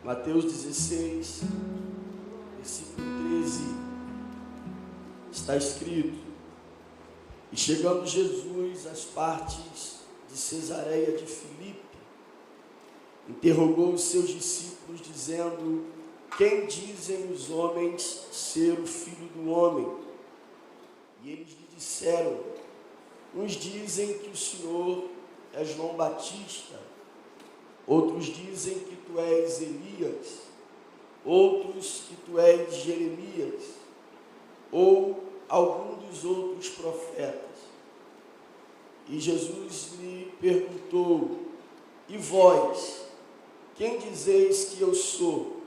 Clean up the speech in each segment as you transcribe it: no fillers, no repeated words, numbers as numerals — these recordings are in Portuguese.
Mateus 16, versículo 13, está escrito: E chegando Jesus às partes de Cesareia de Filipe, interrogou os seus discípulos, dizendo: Quem dizem os homens ser o Filho do Homem? E eles lhe disseram: Uns dizem que o Senhor é João Batista, outros dizem que tu és Elias, outros que tu és Jeremias, ou algum dos outros profetas. E Jesus lhe perguntou: E vós, quem dizeis que eu sou?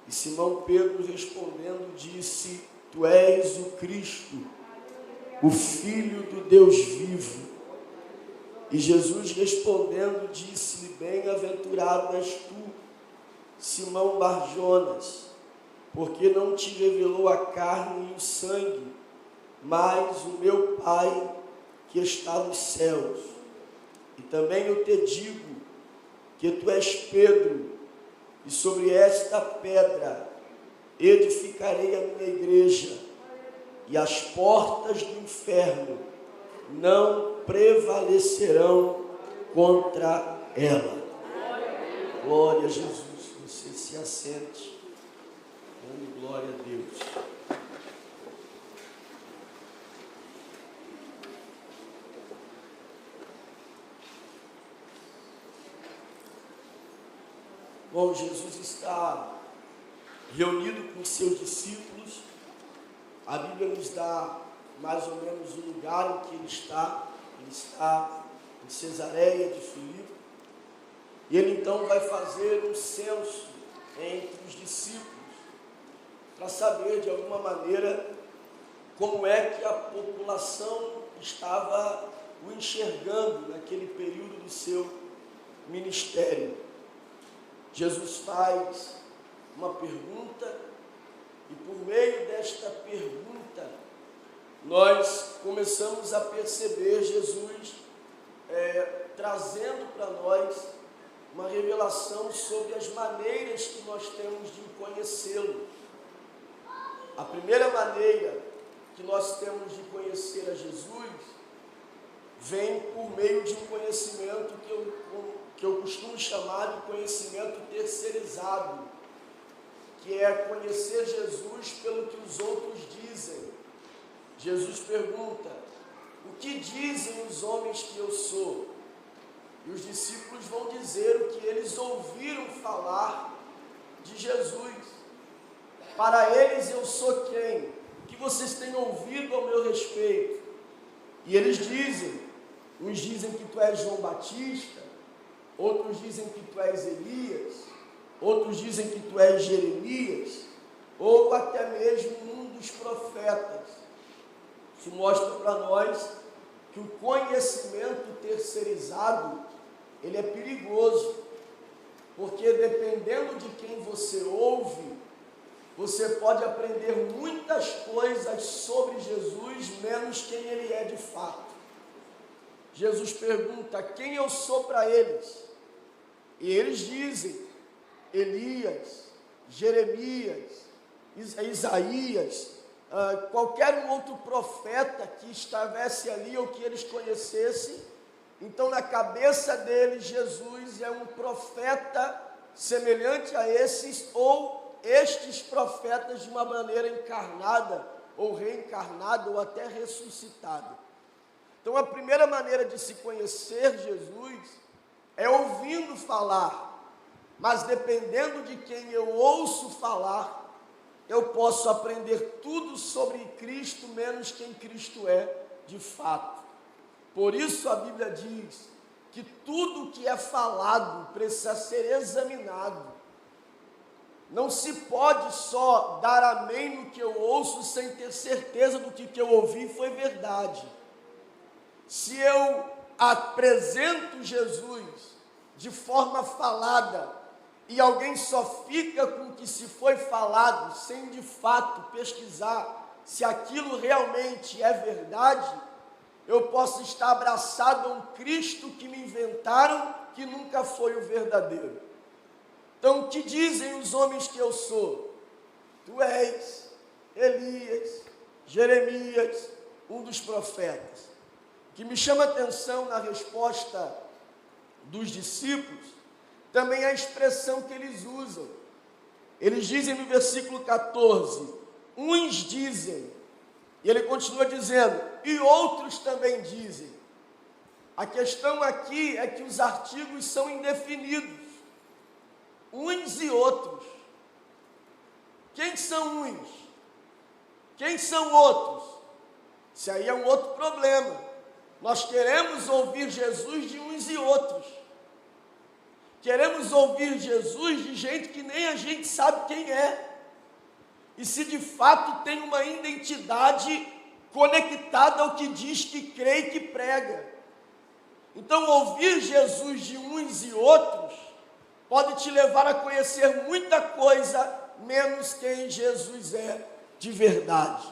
E Simão Pedro respondendo disse: Tu és o Cristo, o Filho do Deus vivo. E Jesus respondendo disse-lhe: Bem-aventurado és tu, Simão Barjonas, porque não te revelou a carne e o sangue, mas o meu Pai que está nos céus. E também eu te digo que tu és Pedro, e sobre esta pedra edificarei a minha igreja, e as portas do inferno não prevalecerão contra ela. Glória a Jesus. Você se assente, dando glória a Deus. Bom, Jesus está reunido com seus discípulos. A Bíblia nos dá mais ou menos o lugar em que ele está. Ele está em Cesareia de Filipe. E ele então vai fazer um censo entre os discípulos, para saber de alguma maneira como é que a população estava o enxergando naquele período do seu ministério. Jesus faz uma pergunta, e por meio desta pergunta, nós começamos a perceber Jesus trazendo para nós uma revelação sobre as maneiras que nós temos de conhecê-lo. A primeira maneira que nós temos de conhecer a Jesus vem por meio de um conhecimento que eu costumo chamar de conhecimento terceirizado, que é conhecer Jesus pelo que os outros dizem. Jesus pergunta: o que dizem os homens que eu sou? E os discípulos vão dizer o que eles ouviram falar de Jesus. Para eles eu sou quem? O que vocês têm ouvido ao meu respeito? E eles dizem, uns dizem que tu és João Batista, outros dizem que tu és Elias, outros dizem que tu és Jeremias, ou até mesmo um dos profetas. Isso mostra para nós que o conhecimento terceirizado, ele é perigoso, porque dependendo de quem você ouve, você pode aprender muitas coisas sobre Jesus, menos quem ele é de fato. Jesus pergunta: quem eu sou para eles? E eles dizem: Elias, Jeremias, Isaías, qualquer um outro profeta que estivesse ali ou que eles conhecessem. Então, na cabeça deles, Jesus é um profeta semelhante a esses, ou estes profetas de uma maneira encarnada, ou reencarnada, ou até ressuscitada. Então, a primeira maneira de se conhecer Jesus é ouvindo falar, mas dependendo de quem eu ouço falar, eu posso aprender tudo sobre Cristo, menos quem Cristo é de fato. Por isso a Bíblia diz que tudo que é falado precisa ser examinado. Não se pode só dar amém no que eu ouço sem ter certeza do que eu ouvi foi verdade. Se eu apresento Jesus de forma falada e alguém só fica com o que se foi falado, sem de fato pesquisar se aquilo realmente é verdade, eu posso estar abraçado a um Cristo que me inventaram, que nunca foi o verdadeiro. Então, o que dizem os homens que eu sou? Tu és Elias, Jeremias, um dos profetas. O que me chama a atenção na resposta dos discípulos, também a expressão que eles usam. Eles dizem no versículo 14, uns dizem, e ele continua dizendo, e outros também dizem. A questão aqui é que os artigos são indefinidos, uns e outros. Quem são uns? Quem são outros? Isso aí é um outro problema. Nós queremos ouvir Jesus de uns e outros. Queremos ouvir Jesus de gente que nem a gente sabe quem é. E se de fato tem uma identidade conectada ao que diz que crê e que prega. Então, ouvir Jesus de uns e outros pode te levar a conhecer muita coisa, menos quem Jesus é de verdade.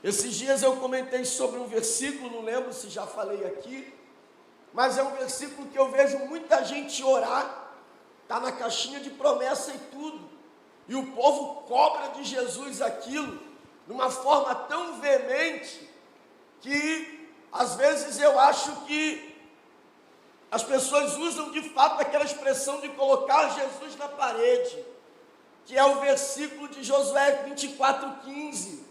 Esses dias eu comentei sobre um versículo, não lembro se já falei aqui, mas é um versículo que eu vejo muita gente orar, está na caixinha de promessa e tudo, e o povo cobra de Jesus aquilo, de uma forma tão veemente, que às vezes eu acho que as pessoas usam de fato aquela expressão de colocar Jesus na parede, que é o versículo de Josué 24:15.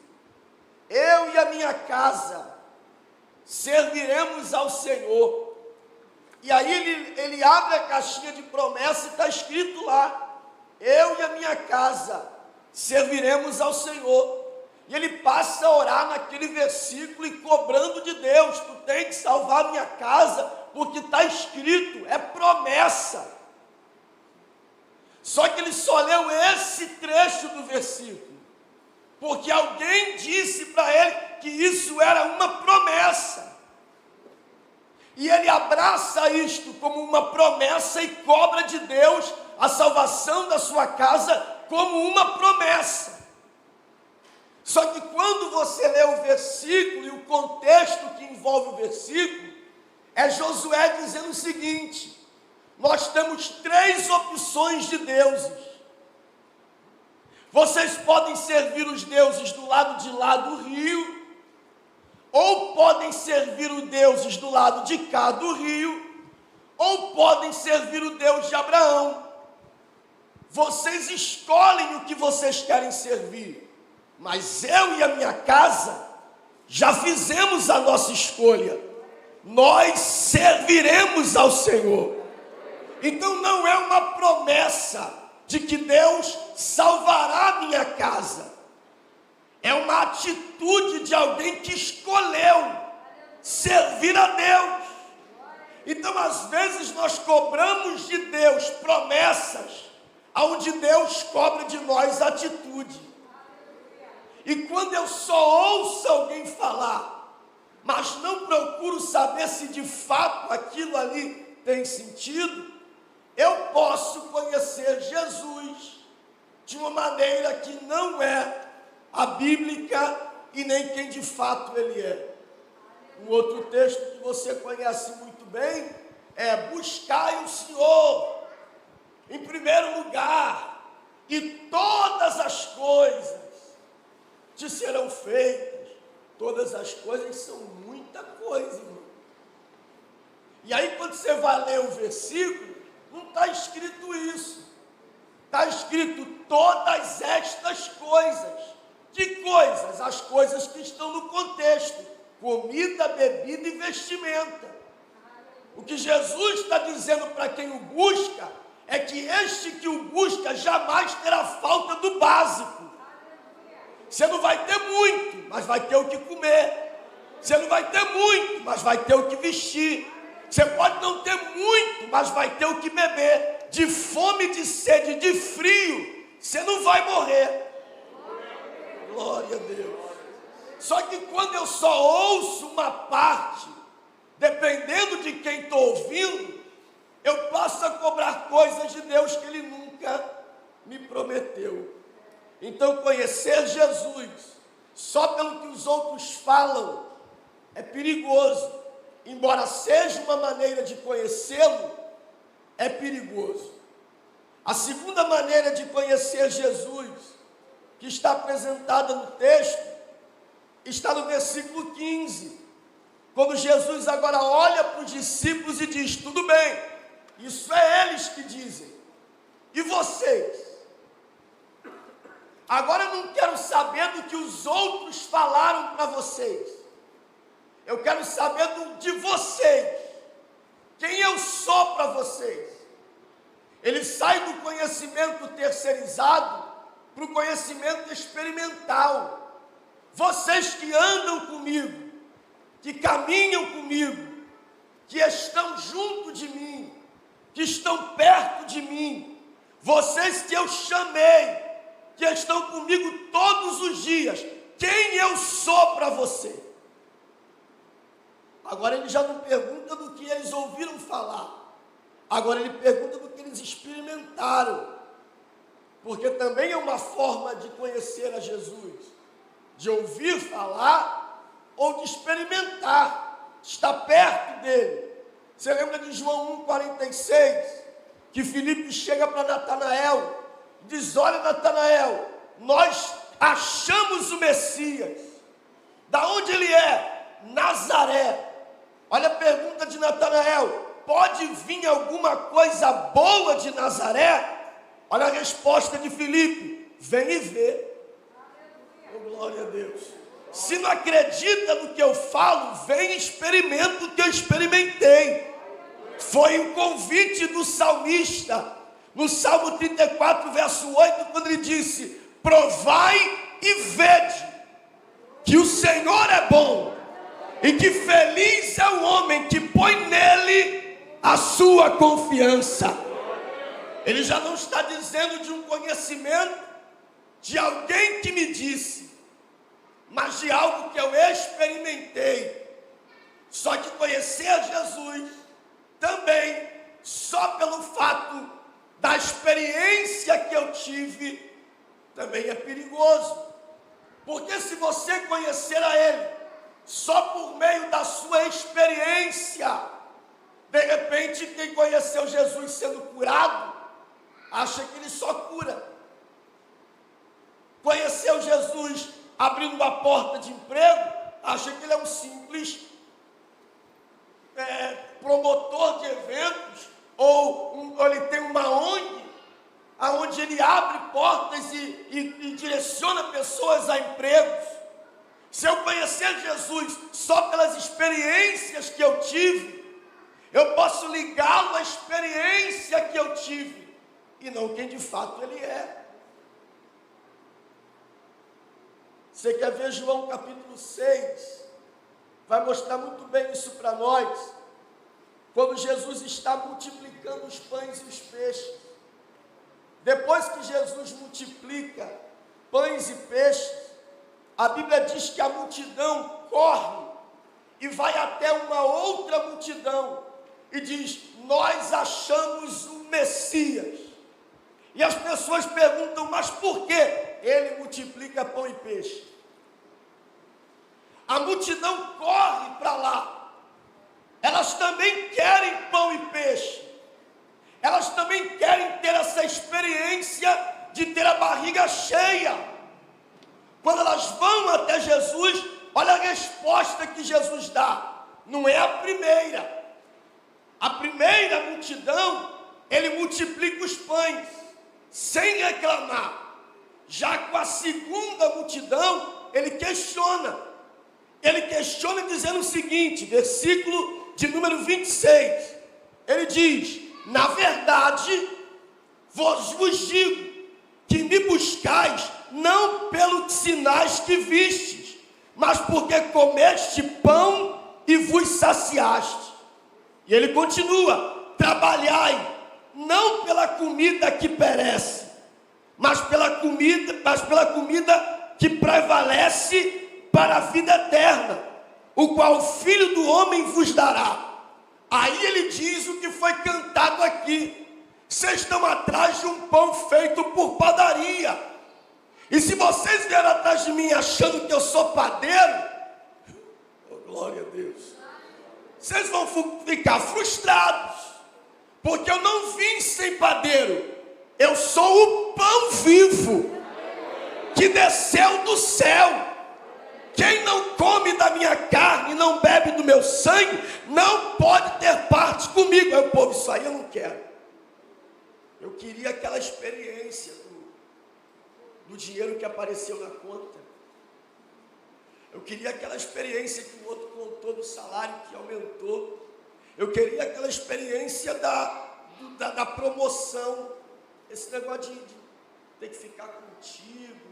Eu e a minha casa serviremos ao Senhor. E aí ele abre a caixinha de promessa e está escrito lá, eu e a minha casa serviremos ao Senhor. E ele passa a orar naquele versículo e cobrando de Deus, tu tem que salvar a minha casa, porque está escrito, é promessa. Só que ele só leu esse trecho do versículo, porque alguém disse para ele que isso era uma promessa. E ele abraça isto como uma promessa e cobra de Deus a salvação da sua casa como uma promessa. Só que quando você lê o versículo e o contexto que envolve o versículo, é Josué dizendo o seguinte, nós temos 3 opções de deuses. Vocês podem servir os deuses do lado de lá do rio, ou podem servir os deuses do lado de cá do rio, ou podem servir o Deus de Abraão. Vocês escolhem o que vocês querem servir, mas eu e a minha casa já fizemos a nossa escolha. Nós serviremos ao Senhor. Então não é uma promessa de que Deus salvará a minha casa. É uma atitude de alguém que escolheu servir a Deus. Então, às vezes, nós cobramos de Deus promessas, onde Deus cobra de nós atitude. E quando eu só ouço alguém falar, mas não procuro saber se de fato aquilo ali tem sentido, eu posso conhecer Jesus de uma maneira que não é a bíblica e nem quem de fato ele é. Um outro texto que você conhece muito bem é: buscai o Senhor em primeiro lugar, e todas as coisas te serão feitas. Todas as coisas são muita coisa, irmão. E aí quando você vai ler o versículo, não está escrito isso. Está escrito todas estas coisas. Que coisas? As coisas que estão no contexto: comida, bebida e vestimenta. O que Jesus está dizendo para quem o busca é que este que o busca jamais terá falta do básico. Você não vai ter muito, mas vai ter o que comer. Você não vai ter muito, mas vai ter o que vestir. Você pode não ter muito, mas vai ter o que beber. De fome, de sede, de frio, você não vai morrer. Glória a Deus. Só que quando eu só ouço uma parte, dependendo de quem estou ouvindo, eu passo a cobrar coisas de Deus que Ele nunca me prometeu. Então, conhecer Jesus só pelo que os outros falam é perigoso. Embora seja uma maneira de conhecê-lo, é perigoso. A segunda maneira de conhecer Jesus, que está apresentada no texto, está no versículo 15, quando Jesus agora olha para os discípulos e diz: tudo bem, isso é eles que dizem, e vocês? Agora eu não quero saber do que os outros falaram para vocês, eu quero saber de vocês, quem eu sou para vocês. Ele sai do conhecimento terceirizado para o conhecimento experimental. Vocês que andam comigo, que caminham comigo, que estão junto de mim, que estão perto de mim, vocês que eu chamei, que estão comigo todos os dias, quem eu sou para você? Agora ele já não pergunta do que eles ouviram falar, agora ele pergunta do que eles experimentaram, porque também é uma forma de conhecer a Jesus, de ouvir falar ou de experimentar, estar perto dele. Você lembra de João 1,46, que Filipe chega para Natanael, diz: olha, Natanael, nós achamos o Messias. Da onde ele é? Nazaré. Olha a pergunta de Natanael: pode vir alguma coisa boa de Nazaré? Olha a resposta de Filipe: vem e vê. Oh, glória a Deus. Se não acredita no que eu falo, vem e experimenta o que eu experimentei. Foi o convite do salmista no Salmo 34, verso 8, quando ele disse: provai e vede que o Senhor é bom, e que feliz é o homem que põe nele a sua confiança. Ele já não está dizendo de um conhecimento de alguém que me disse, mas de algo que eu experimentei. Só que conhecer a Jesus também, só pelo fato da experiência que eu tive, também é perigoso. Porque se você conhecer a Ele só por meio da sua experiência, de repente quem conheceu Jesus sendo curado, acha que Ele só cura. Conheceu Jesus abrindo uma porta de emprego, acha que Ele é um simples promotor de eventos, ou ele tem uma ONG, onde ele abre portas e direciona pessoas a empregos. Se eu conhecer Jesus só pelas experiências que eu tive, eu posso ligá-lo à experiência que eu tive, e não quem de fato ele é. Você quer ver João capítulo 6? Vai mostrar muito bem isso para nós. Quando Jesus está multiplicando os pães e os peixes. Depois que Jesus multiplica pães e peixes, a Bíblia diz que a multidão corre e vai até uma outra multidão e diz: nós achamos o Messias. E as pessoas perguntam: mas por que ele multiplica pão e peixe? A multidão corre para lá. Elas também querem pão e peixe. Elas também querem ter essa experiência de ter a barriga cheia. Quando elas vão até Jesus, olha a resposta que Jesus dá. Não é a primeira. A primeira multidão, ele multiplica os pães, sem reclamar. Já com a segunda multidão, ele questiona. Ele questiona dizendo o seguinte, versículo de número 26. Ele diz: na verdade, vos digo que me buscais não pelos sinais que vistes, mas porque comeste pão e vos saciaste. E ele continua: trabalhai não pela comida que perece, mas pela comida que prevalece para a vida eterna, o qual o Filho do Homem vos dará. Aí ele diz o que foi cantado aqui: vocês estão atrás de um pão feito por padaria, e se vocês vierem atrás de mim achando que eu sou padeiro, oh, glória a Deus, vocês vão ficar frustrados, porque eu não vim sem padeiro, Eu sou o pão vivo que desceu do céu. Quem não come da minha carne, não bebe do meu sangue, não pode ter parte comigo. Aí o povo, isso aí eu não quero. Eu queria aquela experiência do dinheiro que apareceu na conta. Eu queria aquela experiência que o outro contou do salário que aumentou. Eu queria aquela experiência da promoção. Esse negócio de ter que ficar contigo.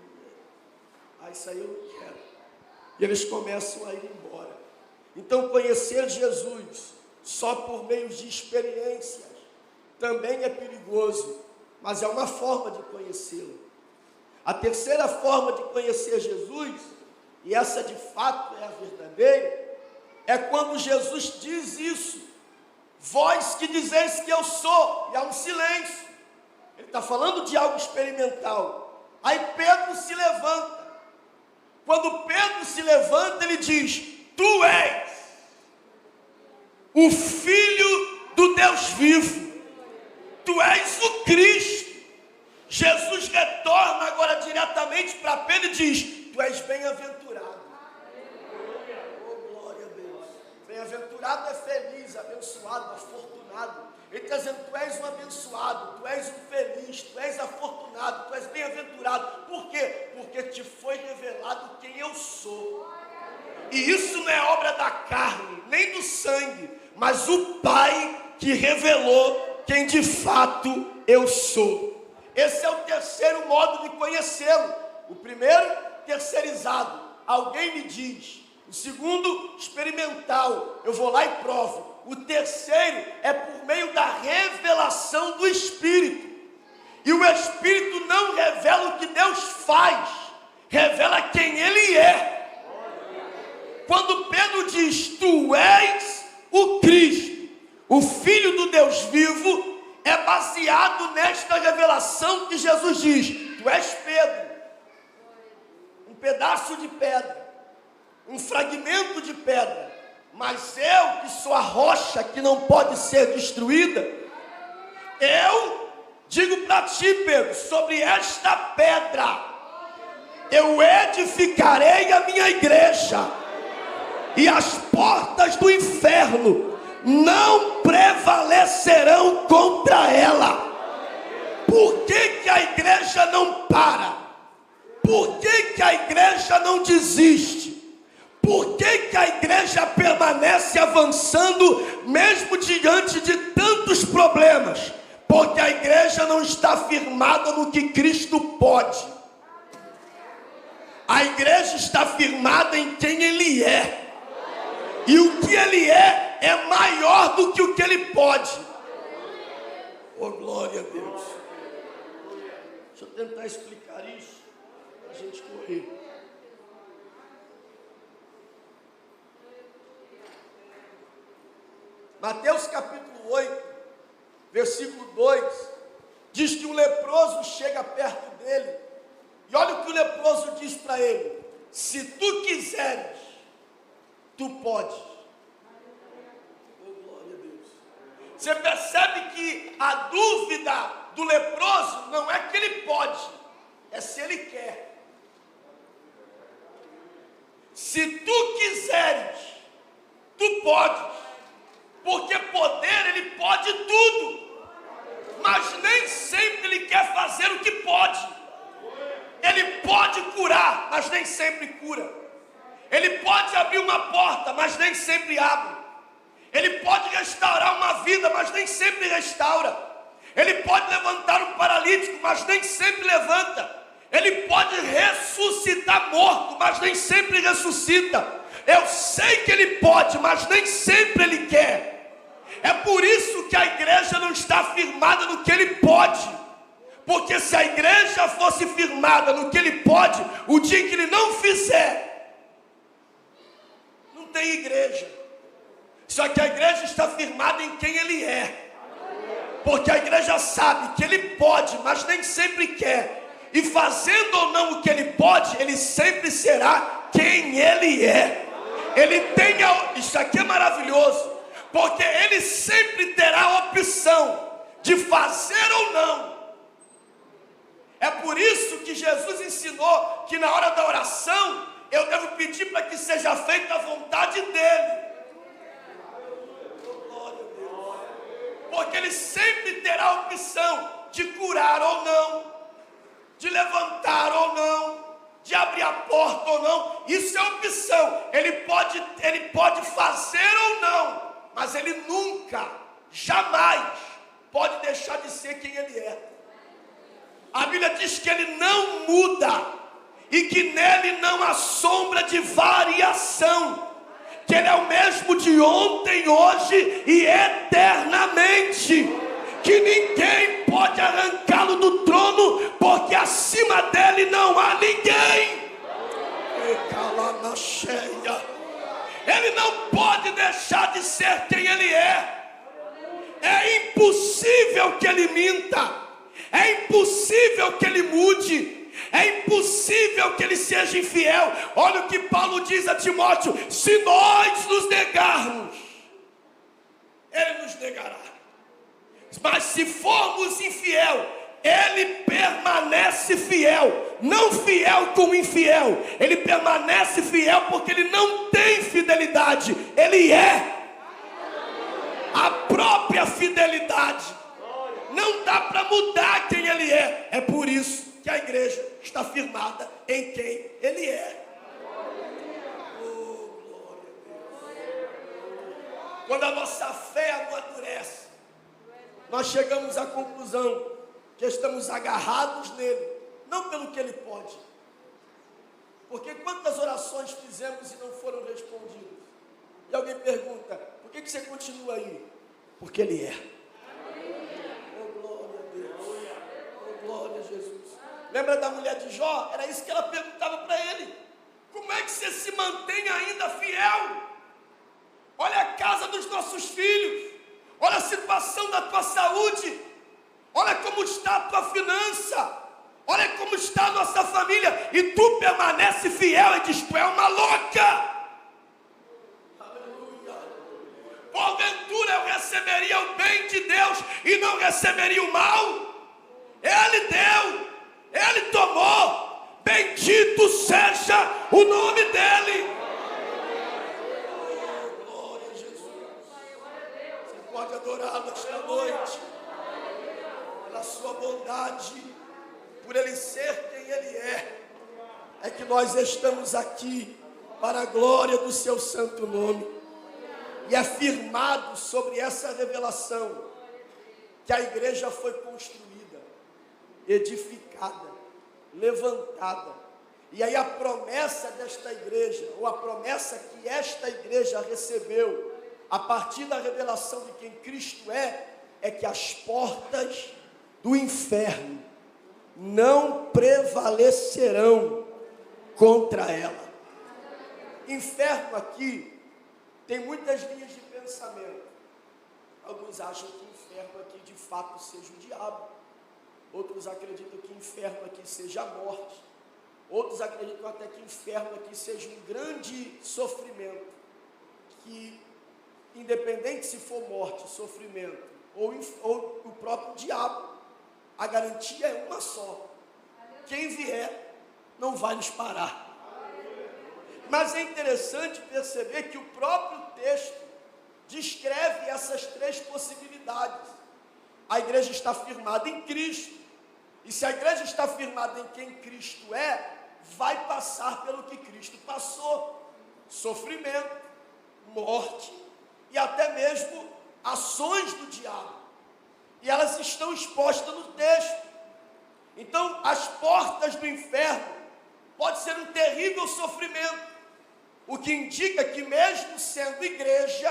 Isso aí eu não quero. E eles começam a ir embora. Então, conhecer Jesus só por meio de experiências também é perigoso, mas é uma forma de conhecê-lo. A terceira forma de conhecer Jesus, e essa de fato é a verdadeira, é quando Jesus diz isso: vós que dizeis que eu sou, e há um silêncio. Ele está falando de algo experimental. Aí Pedro se levanta. Quando Pedro se levanta, ele diz: tu és o Filho do Deus vivo. Tu és o Cristo. Jesus retorna agora diretamente para Pedro e diz: tu és bem-aventurado. Oh, glória a Deus. Bem-aventurado é feliz, abençoado, afortunado. Ele está dizendo: tu és um abençoado, tu és um feliz, tu és afortunado, tu és bem-aventurado. Por quê? Porque te foi revelado quem eu sou. E isso não é obra da carne, nem do sangue, mas o Pai que revelou quem de fato eu sou. Esse é o terceiro modo de conhecê-lo. O primeiro, terceirizado. Alguém me diz. O segundo, experimental. Eu vou lá e provo. O terceiro é por meio da revelação do Espírito. E o Espírito não revela o que Deus faz, revela quem Ele é. Quando Pedro diz: tu és o Cristo, o Filho do Deus vivo, é baseado nesta revelação que Jesus diz: tu és Pedro, um pedaço de pedra, um fragmento de pedra, mas eu que sou a rocha que não pode ser destruída, eu digo para ti, Pedro, sobre esta pedra eu edificarei a minha igreja, e as portas do inferno não prevalecerão contra ela. Por que a igreja não para? Por que a igreja não desiste? Por que a igreja permanece avançando mesmo diante de tantos problemas? Porque a igreja não está firmada no que Cristo pode. A igreja está firmada em quem Ele é. E o que Ele é maior do que o que Ele pode. Oh, glória a Deus. Deixa eu tentar explicar isso para a gente correr. Mateus capítulo 8, versículo 2, diz que um leproso chega perto dele, e olha o que o leproso diz para ele: se tu quiseres, tu podes. Oh, glória a Deus. Você percebe que a dúvida do leproso não é que ele pode, é se ele quer. Se tu quiseres, tu podes. Porque poder, ele pode tudo, mas nem sempre ele quer fazer o que pode. Ele pode curar, mas nem sempre cura. Ele pode abrir uma porta, mas nem sempre abre. Ele pode restaurar uma vida, mas nem sempre restaura. Ele pode levantar um paralítico, mas nem sempre levanta. Ele pode ressuscitar morto, mas nem sempre ressuscita. Eu sei que ele pode, mas nem sempre ele quer. É por isso que a igreja não está firmada no que ele pode. Porque se a igreja fosse firmada no que ele pode, o dia que ele não fizer, não tem igreja. Só que a igreja está firmada em quem ele é. Porque a igreja sabe que ele pode, mas nem sempre quer. E fazendo ou não o que ele pode, ele sempre será quem ele é. Ele tem isso aqui é maravilhoso. Porque ele sempre terá a opção de fazer ou não por isso que Jesus ensinou que na hora da oração eu devo pedir para que seja feita a vontade dele. Glória a Deus. Porque ele sempre terá a opção de curar ou não, de levantar ou não, de abrir a porta ou não. Isso é opção. Ele pode fazer ou não, mas ele nunca, jamais pode deixar de ser quem ele é. A Bíblia diz que ele não muda e que nele não há sombra de variação, que ele é o mesmo de ontem, hoje e eternamente, que ninguém pode arrancá-lo do trono, porque acima dele não há ninguém. Ele não pode deixar de ser quem ele é. É impossível que ele minta. É impossível que ele mude. É impossível que ele seja infiel. Olha o que Paulo diz a Timóteo: se nós nos negarmos, ele nos negará. Mas se formos infiel, ele permanece fiel. Não fiel como infiel. Ele permanece fiel porque ele não tem fidelidade. Ele é a própria fidelidade. Não dá para mudar quem ele é. É por isso que a igreja está firmada em quem ele é. Oh, glória a Deus. Quando a nossa fé amadurece, nós chegamos à conclusão que estamos agarrados nele, não pelo que ele pode. Porque quantas orações fizemos e não foram respondidas? E alguém pergunta: por que você continua aí? Porque ele é. Glória a Jesus. Lembra da mulher de Jó? Era isso que ela perguntava para ele: como é que você se mantém ainda fiel? Olha a casa dos nossos filhos, olha a situação da tua saúde, olha como está a tua finança, olha como está a nossa família, e tu permanece fiel e diz: tu é uma louca. Aleluia. Porventura eu receberia o bem de Deus e não receberia o mal? Ele deu, ele tomou, bendito seja o nome dele. Oh, glória a Jesus. Você pode adorá-lo esta noite, pela sua bondade, por ele ser quem ele é. É que nós estamos aqui para a glória do seu santo nome. E é firmado sobre essa revelação que a igreja foi construída, edificada, levantada. E aí a promessa desta igreja, ou a promessa que esta igreja recebeu a partir da revelação de quem Cristo é que as portas do inferno não prevalecerão contra ela. Inferno aqui tem muitas linhas de pensamento. Alguns acham que inferno aqui de fato seja o diabo. Outros acreditam que inferno aqui seja a morte. Outros acreditam até que inferno aqui seja um grande sofrimento. Que, independente se for morte, sofrimento, ou o próprio diabo, a garantia é uma só: quem vier não vai nos parar. Mas é interessante perceber que o próprio texto descreve essas três possibilidades. A igreja está firmada em Cristo. E se a igreja está firmada em quem Cristo é, vai passar pelo que Cristo passou: sofrimento, morte e até mesmo ações do diabo. E elas estão expostas no texto. Então, as portas do inferno pode ser um terrível sofrimento, o que indica que mesmo sendo igreja,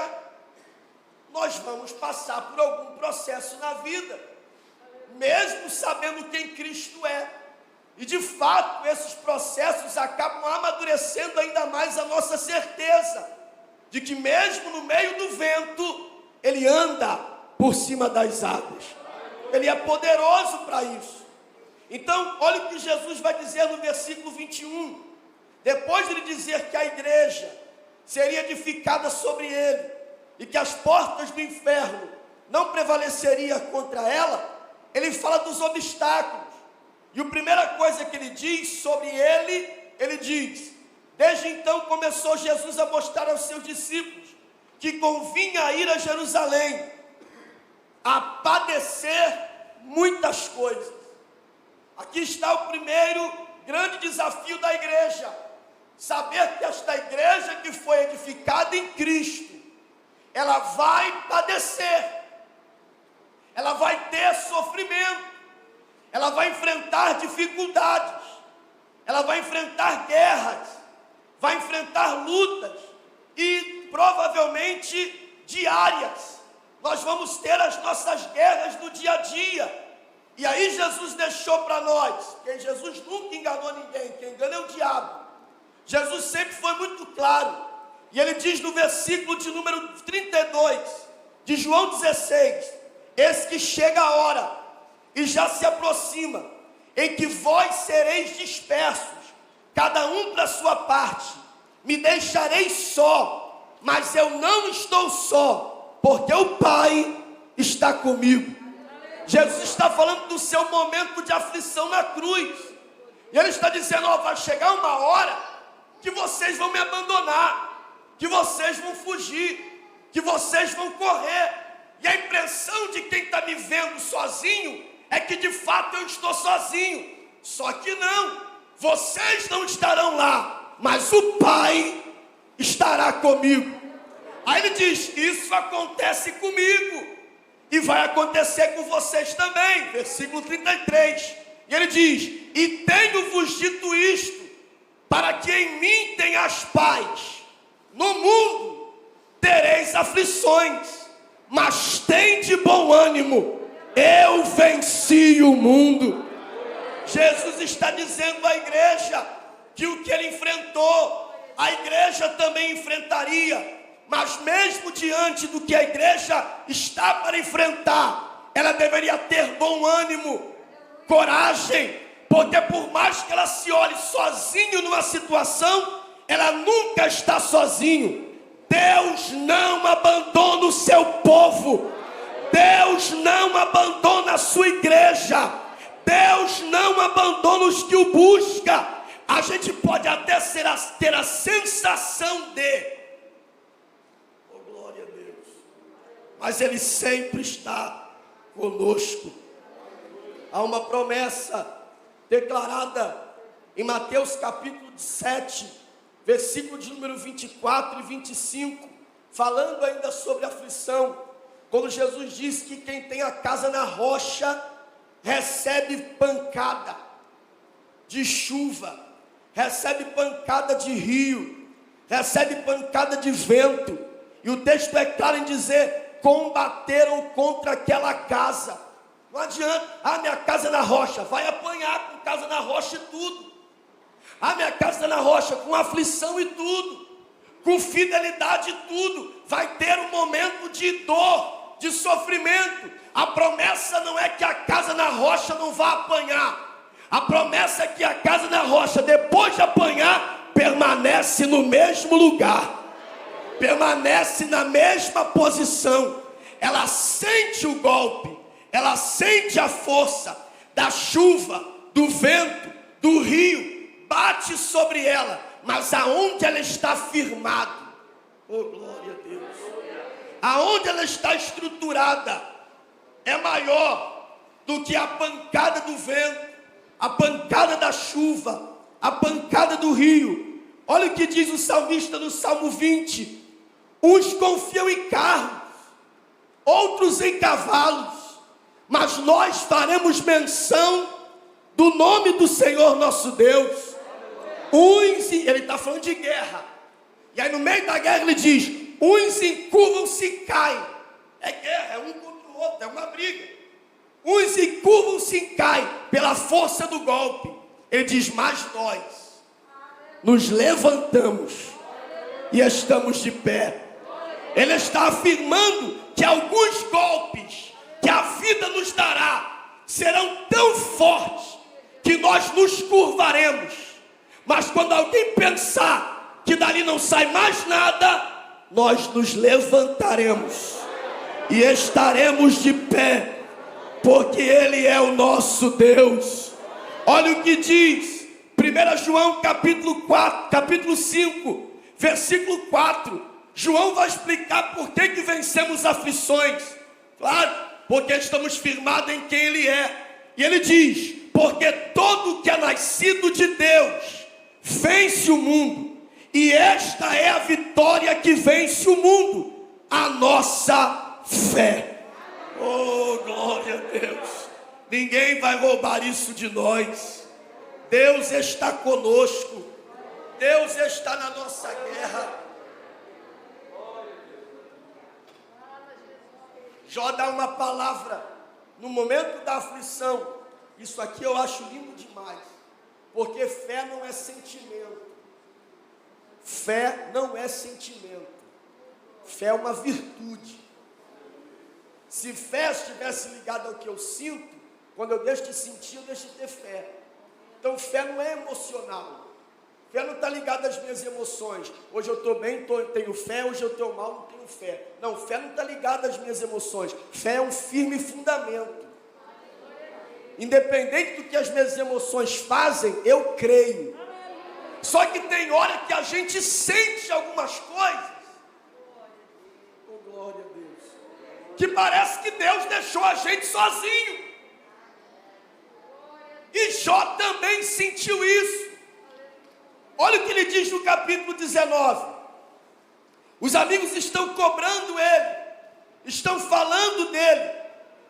nós vamos passar por algum processo na vida, mesmo sabendo quem Cristo é. E de fato, esses processos acabam amadurecendo ainda mais a nossa certeza de que mesmo no meio do vento, Ele anda por cima das águas. Ele é poderoso para isso. Então, olha o que Jesus vai dizer no versículo 21. Depois de ele dizer que a igreja seria edificada sobre ele e que as portas do inferno não prevaleceriam contra ela, ele fala dos obstáculos. E a primeira coisa que ele diz sobre ele diz: desde então começou Jesus a mostrar aos seus discípulos que convinha ir a Jerusalém, a padecer muitas coisas. Aqui está o primeiro grande desafio da igreja: saber que esta igreja que foi edificada em Cristo, ela vai padecer, ela vai ter sofrimento, ela vai enfrentar dificuldades, ela vai enfrentar guerras, vai enfrentar lutas, e provavelmente diárias. Nós vamos ter as nossas guerras no dia a dia. E aí Jesus deixou para nós, porque Jesus nunca enganou ninguém, quem engana é o diabo. Jesus sempre foi muito claro, e ele diz no versículo de número 32 de João 16: eis que chega a hora, e já se aproxima, em que vós sereis dispersos, cada um para a sua parte, me deixareis só, mas eu não estou só, porque o Pai está comigo. Jesus está falando do seu momento de aflição na cruz, e ele está dizendo: ó, vai chegar uma hora que vocês vão me abandonar, que vocês vão fugir, que vocês vão correr, e a impressão de quem está me vendo sozinho é que de fato eu estou sozinho. Só que não, vocês não estarão lá, mas o Pai estará comigo. Aí ele diz: isso acontece comigo, e vai acontecer com vocês também. Versículo 33, e ele diz: e tenho-vos dito isto, para que em mim tenhas paz. No mundo tereis aflições, mas tende bom ânimo, eu venci o mundo. Jesus está dizendo à igreja que o que ele enfrentou, a igreja também enfrentaria. Mas mesmo diante do que a igreja está para enfrentar, ela deveria ter bom ânimo, coragem, porque por mais que ela se olhe sozinho numa situação, ela nunca está sozinho. Deus não abandona o seu povo, Deus não abandona a sua igreja, Deus não abandona os que o buscam. A gente pode até ter a sensação de, oh glória a Deus, mas Ele sempre está conosco. Há uma promessa declarada em Mateus capítulo 7, versículo de número 24 e 25, falando ainda sobre aflição, quando Jesus disse que quem tem a casa na rocha recebe pancada de chuva, recebe pancada de rio, recebe pancada de vento. E o texto é claro em dizer: combateram contra aquela casa. Não adianta, minha casa é na rocha, vai apanhar com casa na rocha e tudo. Minha casa é na rocha, com aflição e tudo, com fidelidade e tudo, vai ter um momento de dor, de sofrimento. A promessa não é que a casa na rocha não vá apanhar. A promessa é que a casa na rocha, depois de apanhar, permanece no mesmo lugar, permanece na mesma posição. Ela sente o golpe, ela sente a força da chuva, do vento, do rio, bate sobre ela, mas aonde ela está firmada, oh glória a Deus, aonde ela está estruturada, é maior do que a pancada do vento, a pancada da chuva, a pancada do rio. Olha o que diz o salmista no Salmo 20: uns confiam em carros, outros em cavalos, mas nós faremos menção do nome do Senhor nosso Deus. Ele está falando de guerra, e aí no meio da guerra ele diz: uns encurvam-se e caem. É guerra, é um contra o outro, é uma briga. Uns encurvam-se e caem pela força do golpe. Ele diz: mas nós nos levantamos e estamos de pé. Ele está afirmando que alguns golpes que a vida nos dará serão tão fortes que nós nos curvaremos. Mas quando alguém pensar que dali não sai mais nada, nós nos levantaremos e estaremos de pé, porque Ele é o nosso Deus, Olha o que diz 1 João capítulo 5, versículo 4. João vai explicar por que vencemos aflições. Claro, porque estamos firmados em quem Ele é. E ele diz: porque todo que é nascido de Deus vence o mundo. E esta é a vitória que vence o mundo, a nossa fé. Oh, glória a Deus. Ninguém vai roubar isso de nós. Deus está conosco. Deus está na nossa guerra. Jó dá uma palavra no momento da aflição. Isso aqui eu acho lindo demais, porque fé não é sentimento. Fé não é sentimento. Fé é uma virtude. Se fé estivesse ligada ao que eu sinto, quando eu deixo de sentir, eu deixo de ter fé. Então fé não é emocional. Fé não está ligada às minhas emoções. Hoje eu estou bem, tenho fé. Hoje eu estou mal, não tenho fé. Não, fé não está ligada às minhas emoções. Fé é um firme fundamento. Independente do que as minhas emoções fazem, eu creio. Só que tem hora que a gente sente algumas coisas, oh, glória a Deus, que parece que Deus deixou a gente sozinho. E Jó também sentiu isso. Olha o que ele diz no capítulo 19. Os amigos estão cobrando ele, estão falando dele,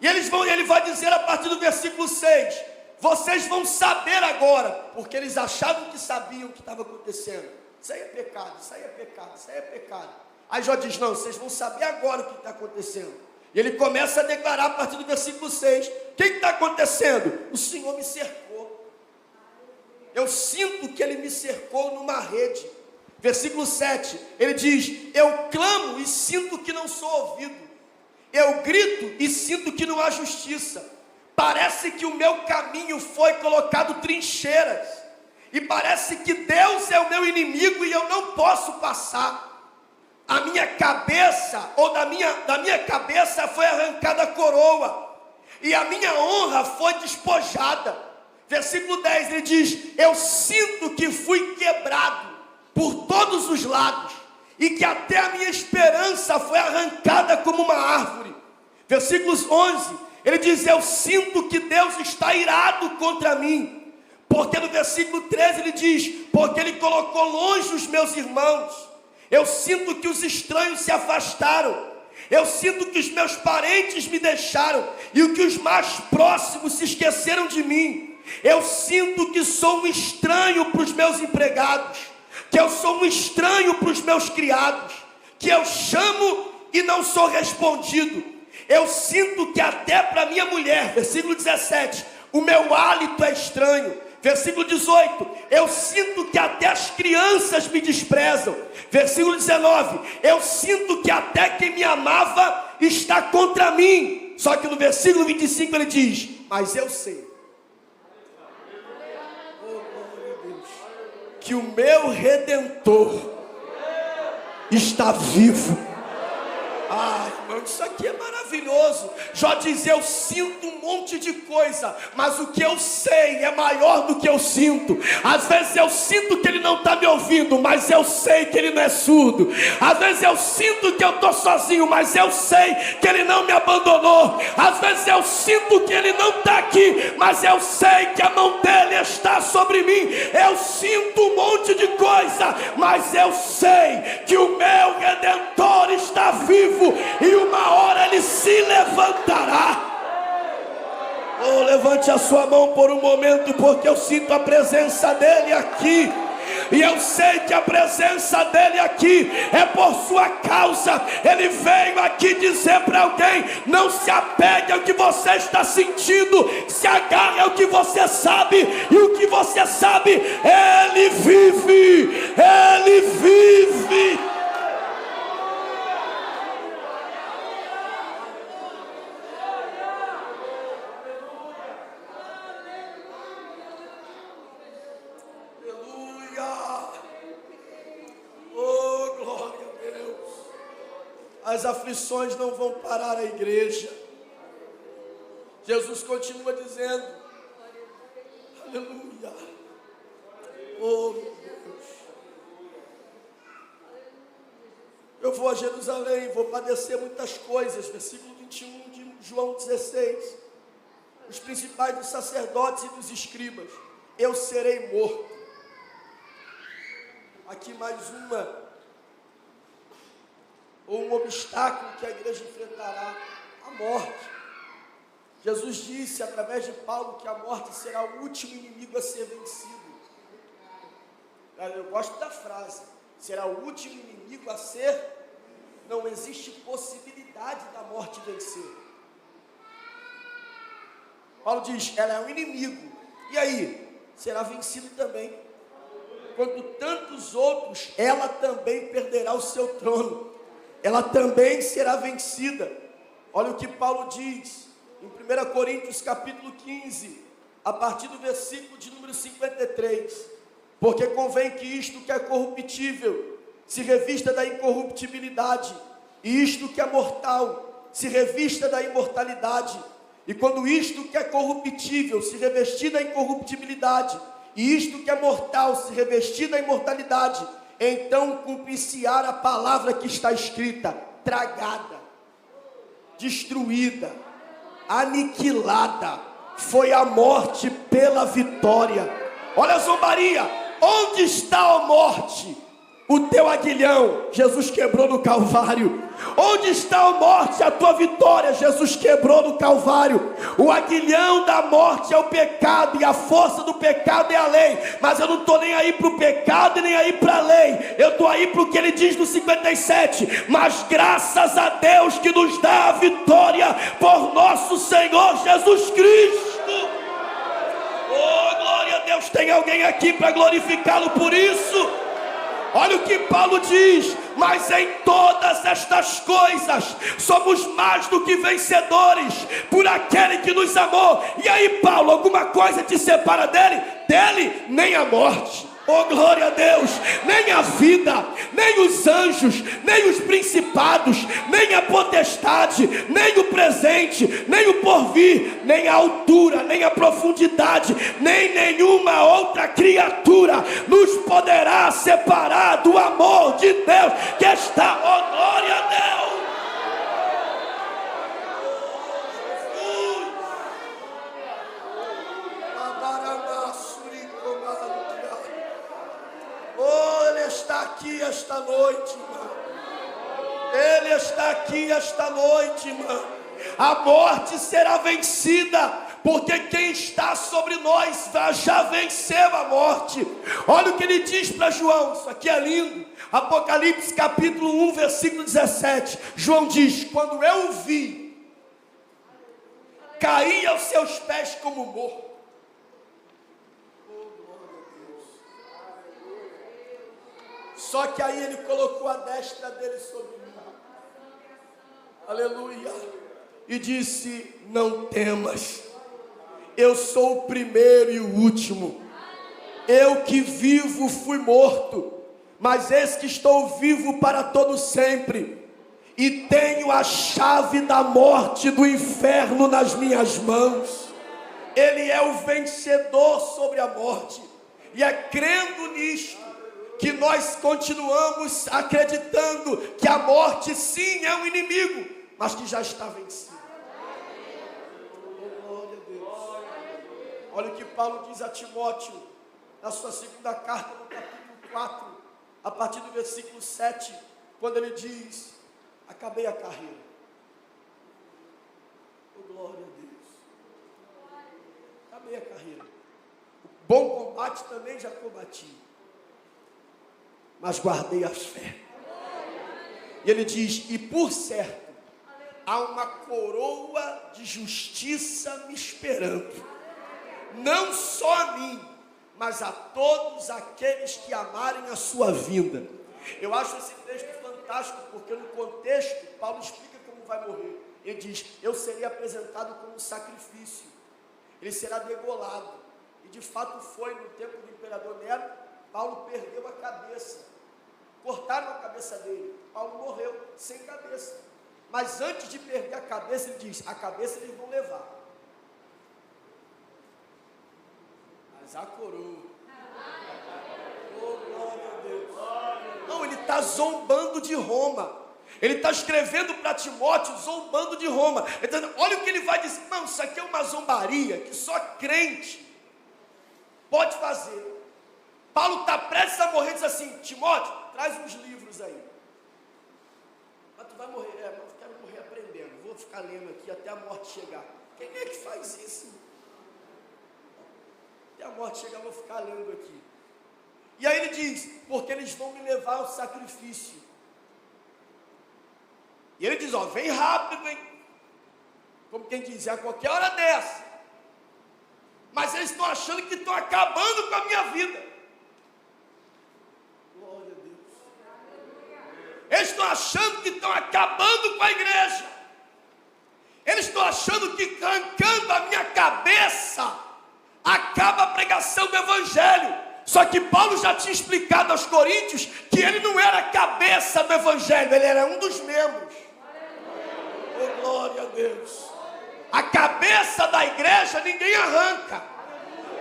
e ele vai dizer a partir do versículo 6: vocês vão saber agora, porque eles achavam que sabiam o que estava acontecendo. Isso aí é pecado, isso aí é pecado, isso aí é pecado. Aí Jó diz: não, vocês vão saber agora o que está acontecendo. E ele começa a declarar a partir do versículo 6: o que está acontecendo? O Senhor me cercou. Eu sinto que Ele me cercou numa rede. Versículo 7, ele diz: eu clamo e sinto que não sou ouvido. Eu grito e sinto que não há justiça. Parece que o meu caminho foi colocado trincheiras. E parece que Deus é o meu inimigo e eu não posso passar. A minha cabeça, ou da minha cabeça foi arrancada a coroa. E a minha honra foi despojada. Versículo 10, ele diz: eu sinto que fui quebrado por todos os lados, e que até a minha esperança foi arrancada como uma árvore. Versículos 11, ele diz: eu sinto que Deus está irado contra mim. Porque no versículo 13 ele diz: porque Ele colocou longe os meus irmãos. Eu sinto que os estranhos se afastaram. Eu sinto que os meus parentes me deixaram, e que os mais próximos se esqueceram de mim. Eu sinto que sou um estranho para os meus empregados, que eu sou um estranho para os meus criados, que eu chamo e não sou respondido. Eu sinto que até para minha mulher, versículo 17, o meu hálito é estranho. Versículo 18, eu sinto que até as crianças me desprezam. Versículo 19, eu sinto que até quem me amava está contra mim. Só que no versículo 25 ele diz: mas eu sei que o meu Redentor está vivo. Ah, irmão, isso aqui é maravilhoso. Jó diz: eu sinto um monte de coisa, mas o que eu sei é maior do que eu sinto. Às vezes eu sinto que Ele não está me ouvindo, mas eu sei que Ele não é surdo. Às vezes eu sinto que eu estou sozinho, mas eu sei que Ele não me abandonou. Às vezes eu sinto que Ele não está aqui, mas eu sei que a mão dEle está sobre mim. Eu sinto um monte de coisa, mas eu sei que o meu Redentor está vivo, e uma hora Ele se levantará. Oh, levante a sua mão por um momento, porque eu sinto a presença dEle aqui. E eu sei que a presença dEle aqui é por sua causa. Ele veio aqui dizer para alguém: não se apegue ao que você está sentindo, se agarre ao que você sabe. E o que você sabe, Ele vive. Ele vive. As aflições não vão parar a igreja. Jesus continua dizendo: Aleluia. Oh, meu Deus. Eu vou a Jerusalém, vou padecer muitas coisas. Versículo 21 de João 16. Os principais dos sacerdotes e dos escribas. Eu serei morto. Aqui mais um obstáculo que a igreja enfrentará, a morte. Jesus disse através de Paulo que a morte será o último inimigo a ser vencido. Eu gosto da frase, será o último inimigo a ser, não existe possibilidade da morte vencer. Paulo diz, ela é um inimigo, e aí? Será vencido também. Quanto tantos outros, ela também perderá o seu trono. Ela também será vencida. Olha o que Paulo diz em 1 Coríntios capítulo 15, a partir do versículo de número 53. Porque convém que isto que é corruptível se revista da incorruptibilidade, e isto que é mortal se revista da imortalidade. E quando isto que é corruptível se revestir da incorruptibilidade, e isto que é mortal se revestir da imortalidade, então cumprir-se-á a palavra que está escrita: tragada, destruída, aniquilada, foi a morte pela vitória. Olha a zombaria, onde está a morte? O teu aguilhão, Jesus quebrou no Calvário. Onde está a morte? A tua vitória, Jesus quebrou no Calvário. O aguilhão da morte é o pecado, e a força do pecado é a lei. Mas eu não estou nem aí para o pecado e nem aí para a lei. Eu estou aí para o que ele diz no 57. Mas graças a Deus que nos dá a vitória por nosso Senhor Jesus Cristo. Oh, glória a Deus. Tem alguém aqui para glorificá-lo por isso? Olha o que Paulo diz: mas em todas estas coisas somos mais do que vencedores por aquele que nos amou. E aí, Paulo, alguma coisa te separa dele? Dele, nem a morte. Oh, glória a Deus, nem a vida, nem os anjos, nem os principados, nem a potestade, nem o presente, nem o porvir, nem a altura, nem a profundidade, nem nenhuma outra criatura nos poderá separar do amor de Deus que está, oh, glória a Deus. Oh, Ele está aqui esta noite, irmão. Ele está aqui esta noite, irmão. A morte será vencida, porque quem está sobre nós já venceu a morte. Olha o que ele diz para João, isso aqui é lindo. Apocalipse capítulo 1, versículo 17. João diz: quando eu o vi, caí aos seus pés como morto. Só que aí ele colocou a destra dele sobre mim. Aleluia. E disse: não temas, eu sou o primeiro e o último. Eu que vivo fui morto, mas eis que estou vivo para todo sempre, e tenho a chave da morte e do inferno nas minhas mãos. Ele é o vencedor sobre a morte. E é crendo nisto que nós continuamos acreditando que a morte sim é um inimigo, mas que já está vencido. Oh, glória a Deus. Olha o que Paulo diz a Timóteo na sua segunda carta, no capítulo 4, a partir do versículo 7, quando ele diz: acabei a carreira. Oh, glória a Deus. Acabei a carreira. O bom combate também já combati, mas guardei a fé. E ele diz: e por certo, há uma coroa de justiça me esperando, não só a mim, mas a todos aqueles que amarem a sua vinda. Eu acho esse texto fantástico, porque no contexto, Paulo explica como vai morrer. Ele diz: eu serei apresentado como um sacrifício, ele será degolado. E de fato foi no tempo do imperador Nero. Paulo perdeu a cabeça, cortaram a cabeça dele, Paulo morreu sem cabeça. Mas antes de perder a cabeça, ele diz: a cabeça eles vão levar. Mas a coroa. Oh, glória a Deus. Não, ele está zombando de Roma. Ele está escrevendo para Timóteo, zombando de Roma. Ele tá dizendo, olha o que ele vai dizer. Não, isso aqui é uma zombaria que só crente pode fazer. Paulo está prestes a morrer e diz assim, Timóteo, traz uns livros aí. Mas tu vai morrer, mas eu quero morrer aprendendo. Vou ficar lendo aqui até a morte chegar. Quem é que faz isso? Até a morte chegar, eu vou ficar lendo aqui. E aí ele diz, porque eles vão me levar ao sacrifício. E ele diz, ó, vem rápido, hein? Como quem diz, a qualquer hora dessa. Mas eles estão achando que estão acabando com a minha vida. Glória a Deus. Eles estão achando que estão acabando com a igreja. Eles estão achando que arrancando a minha cabeça acaba a pregação do evangelho. Só que Paulo já tinha explicado aos coríntios que ele não era a cabeça do evangelho, ele era um dos membros. Oh, glória a Deus. A cabeça da igreja ninguém arranca.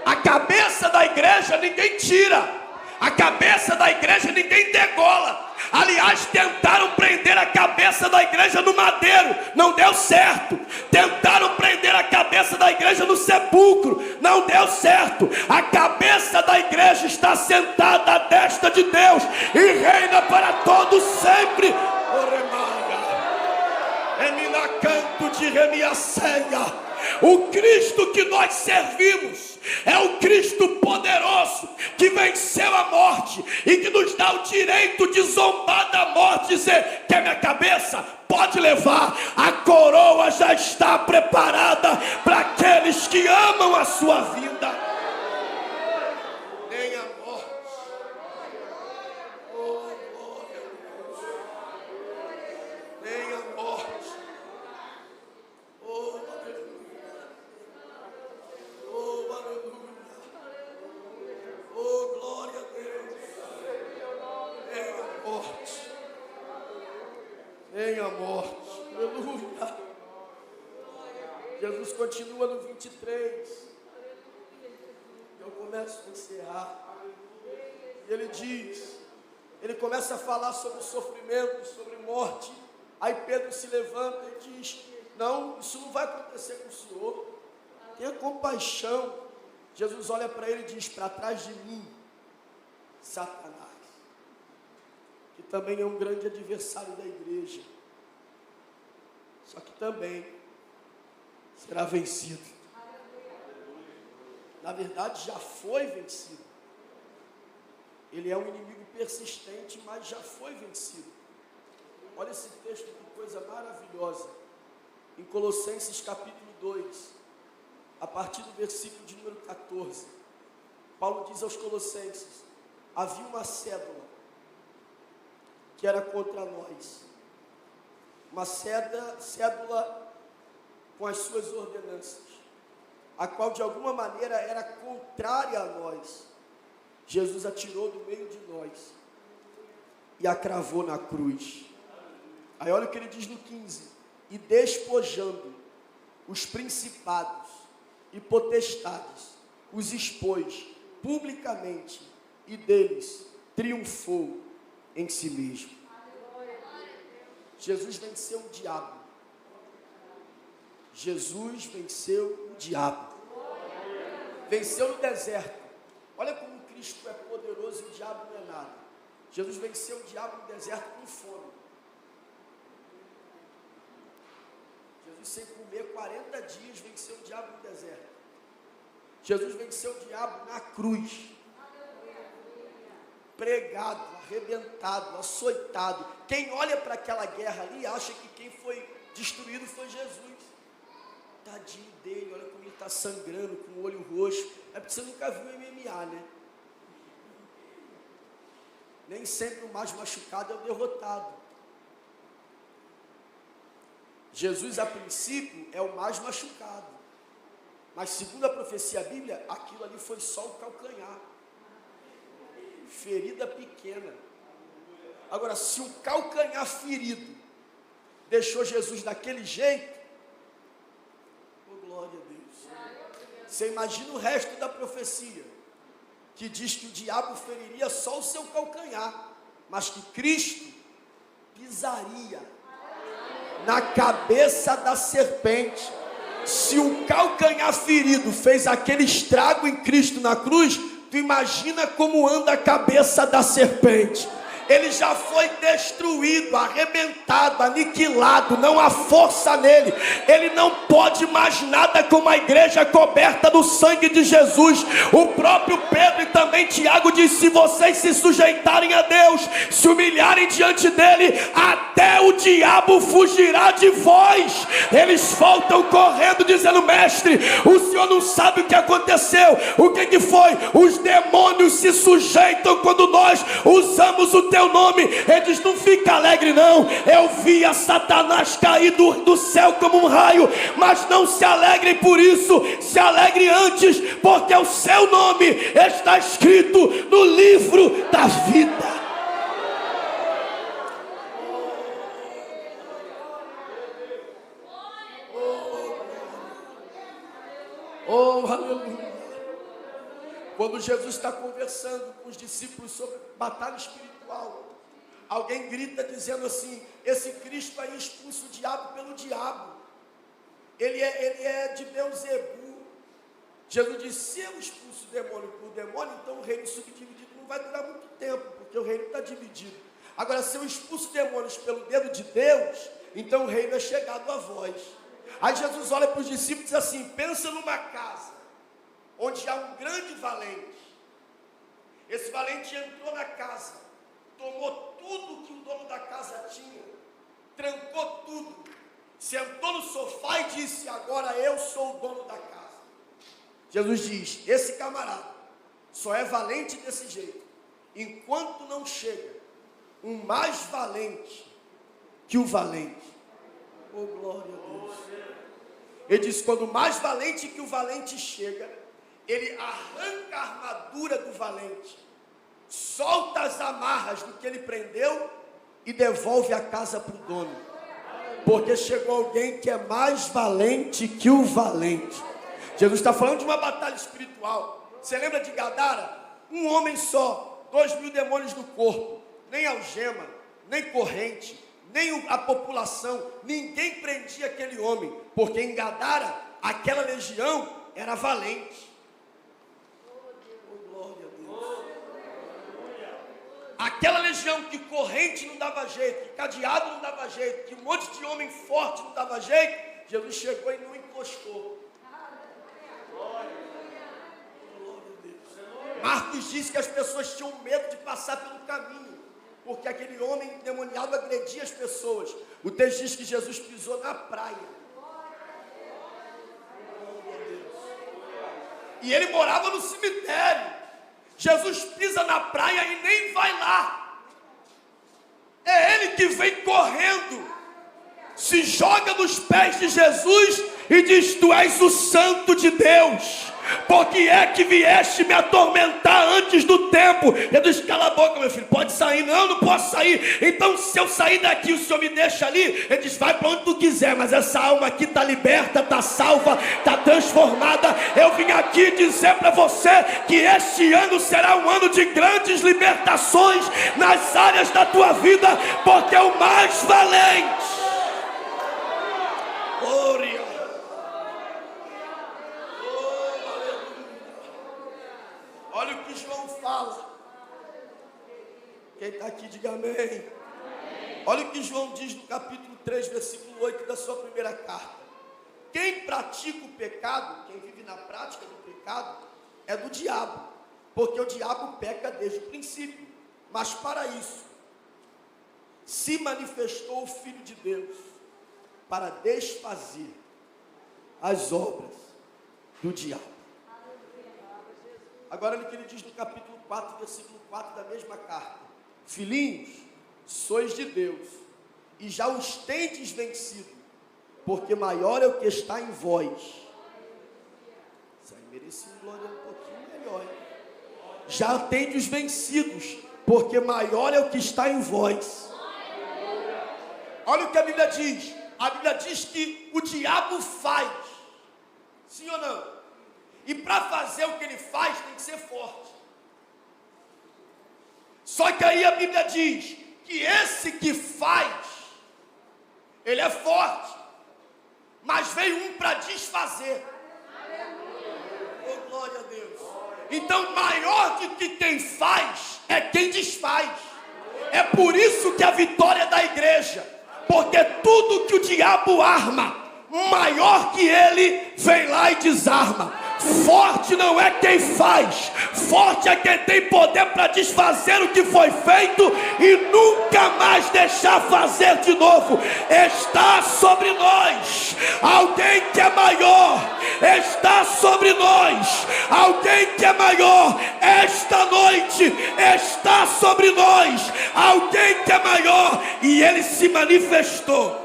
A cabeça da igreja ninguém tira. A cabeça da igreja ninguém degola. Aliás, tentaram prender a cabeça da igreja no madeiro, não deu certo. Tentaram prender a cabeça da igreja no sepulcro, não deu certo. A cabeça da igreja está sentada à destra de Deus e reina para todos sempre. Emina canto de remiaceia. O Cristo que nós servimos é o Cristo poderoso que venceu a morte e que nos dá o direito de zombar da morte, dizer que a minha cabeça pode levar, a coroa já está preparada para aqueles que amam a sua vida. Nem a morte, oh glória a Deus, nem a morte, oh oh, glória a Deus. Nem a morte. Aleluia. Jesus continua no 23. Eu começo a encerrar. E ele diz, ele começa a falar sobre sofrimento, sobre morte. Aí Pedro se levanta e diz, não, isso não vai acontecer com o Senhor. Tenha compaixão. Jesus olha para ele e diz, para trás de mim, Satanás, que também é um grande adversário da igreja, só que também será vencido. Na verdade, já foi vencido. Ele é um inimigo persistente, mas já foi vencido. Olha esse texto, que coisa maravilhosa. Em Colossenses capítulo 2. A partir do versículo de número 14, Paulo diz aos Colossenses, havia uma cédula que era contra nós, uma cédula com as suas ordenanças, a qual de alguma maneira era contrária a nós. Jesus a tirou do meio de nós e a cravou na cruz. Aí olha o que ele diz no 15, e despojando os principados e potestades, os expôs publicamente e deles triunfou em si mesmo. Jesus venceu o diabo. Jesus venceu o diabo. Venceu no deserto. Olha como Cristo é poderoso e o diabo não é nada. Jesus venceu o diabo no deserto com fome. Jesus sem comer 40 dias venceu o diabo no deserto. Jesus venceu o diabo na cruz. Pregado, arrebentado, açoitado. Quem olha para aquela guerra ali acha que quem foi destruído foi Jesus. Tadinho dele, olha como ele está sangrando, com o olho roxo. É porque você nunca viu MMA, né? Nem sempre o mais machucado é o derrotado. Jesus, a princípio, é o mais machucado. Mas, segundo a profecia bíblica, aquilo ali foi só o calcanhar. Ferida pequena. Agora, se o calcanhar ferido deixou Jesus daquele jeito, oh glória a Deus. Você imagina o resto da profecia. que diz que o diabo feriria só o seu calcanhar, mas que Cristo pisaria na cabeça da serpente. Se o calcanhar ferido fez aquele estrago em Cristo na cruz, tu imagina como anda a cabeça da serpente. Ele já foi destruído, arrebentado, aniquilado, não há força nele. Ele não pode mais nada com uma igreja coberta do sangue de Jesus. O próprio Pedro e também Tiago diz: se vocês se sujeitarem a Deus, se humilharem diante dele, até o diabo fugirá de vós. Eles voltam correndo dizendo: mestre, o senhor não sabe o que aconteceu. O que foi? Os demônios se sujeitam quando nós usamos o teu nome. Ele diz: não fica alegre não, eu vi a Satanás cair do céu como um raio, mas não se alegrem por isso, se alegre antes, porque o seu nome está escrito no livro da vida. Oh, aleluia. Quando Jesus está conversando com os discípulos sobre batalha espiritual, alguém grita dizendo assim: esse Cristo aí expulsa o diabo pelo diabo. Ele é de Beelzebu. Jesus disse: se eu expulso o demônio por demônio, então o reino subdividido não vai durar muito tempo, porque o reino está dividido. Agora, se eu expulso demônios pelo dedo de Deus, então o reino é chegado a vós. Aí Jesus olha para os discípulos e diz assim: pensa numa casa onde há um grande valente. Esse valente entrou na casa, tomou tudo que o dono da casa tinha, trancou tudo, sentou no sofá e disse: agora eu sou o dono da casa. Jesus diz: esse camarada só é valente desse jeito enquanto não chega um mais valente que o valente. Oh, glória a Deus. Ele diz: quando o mais valente que o valente chega, ele arranca a armadura do valente, solta as amarras do que ele prendeu e devolve a casa para o dono, porque chegou alguém que é mais valente que o valente. Jesus está falando de uma batalha espiritual. Você lembra de Gadara? Um homem só, 2.000 demônios no corpo, nem algema, nem corrente, nem a população, ninguém prendia aquele homem, porque em Gadara, aquela legião era valente. Aquela legião que corrente não dava jeito, que cadeado não dava jeito, que um monte de homem forte não dava jeito, Jesus chegou e não encostou. Glória a Deus. Marcos diz que as pessoas tinham medo de passar pelo caminho, porque aquele homem endemoniado agredia as pessoas. O texto diz que Jesus pisou na praia. E ele morava no cemitério. Jesus pisa na praia e nem vai lá. É ele que vem correndo, se joga nos pés de Jesus e diz: tu és o Santo de Deus. Por que é que vieste me atormentar antes do tempo? Ele diz: cala a boca, meu filho, pode sair. Não, não posso sair. Então, se eu sair daqui, o senhor me deixa ali? Ele diz: vai para onde tu quiser, mas essa alma aqui está liberta, está salva, está transformada. Eu vim aqui dizer para você que este ano será um ano de grandes libertações nas áreas da tua vida, porque é o mais valente. Glória. Olha o que João fala. Quem está aqui, diga amém. Amém. Olha o que João diz no capítulo 3, versículo 8 da sua primeira carta. Quem pratica o pecado, quem vive na prática do pecado, é do diabo, porque o diabo peca desde o princípio. Mas para isso se manifestou o Filho de Deus, para desfazer as obras do diabo. Agora olha o que ele diz no capítulo 4, versículo 4 da mesma carta: filhinhos, sois de Deus, e já os tendes vencido, porque maior é o que está em vós. Isso aí merecia um glória um pouquinho melhor, hein? Já tendes vencidos, porque maior é o que está em vós. Olha o que a Bíblia diz. A Bíblia diz que o diabo faz, sim ou não? E para fazer o que ele faz tem que ser forte. Só que aí a Bíblia diz que esse que faz, ele é forte, mas veio um para desfazer. Oh, glória a Deus. Então maior do que quem faz é quem desfaz. É por isso que a vitória é da igreja, porque tudo que o diabo arma, maior que ele, vem lá e desarma. Forte não é quem faz, forte é quem tem poder para desfazer o que foi feito e nunca mais deixar fazer de novo. Está sobre nós alguém que é maior, está sobre nós alguém que é maior. Esta noite está sobre nós alguém que é maior, e ele se manifestou